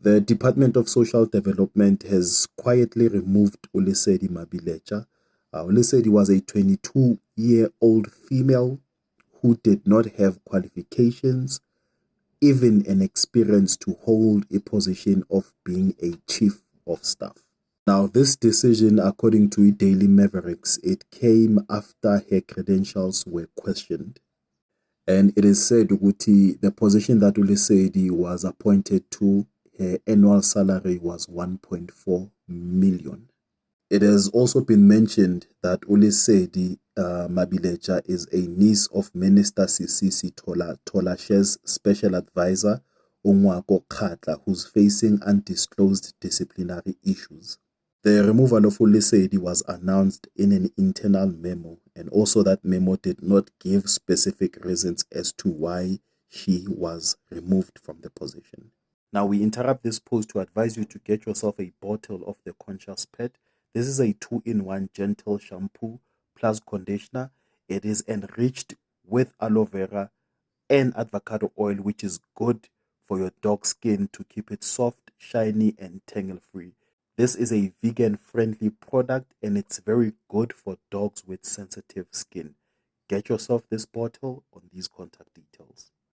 The Department of Social Development has quietly removed Ulisedi Mabilecha. Ulisedi was a 22-year-old female who did not have qualifications, even an experience to hold a position of being a chief of staff. Now, this decision, according to Daily Mavericks, it came after her credentials were questioned. And it is said Uguti, the position that Ulisedi was appointed to, her annual salary was 1.4 million. It has also been mentioned that Ulisedi Mabilecha is a niece of Minister Sisisi Tolashe's special advisor, Onwako Khatla, who's facing undisclosed disciplinary issues. The removal of Ulisedi was announced in an internal memo, and also that memo did not give specific reasons as to why she was removed from the position. Now, we interrupt this post to advise you to get yourself a bottle of the Conscious Pet. This is a 2-in-1 gentle shampoo plus conditioner. It is enriched with aloe vera and avocado oil, which is good for your dog's skin to keep it soft, shiny, and tangle-free. This is a vegan-friendly product and it's very good for dogs with sensitive skin. Get yourself this bottle on these contact details.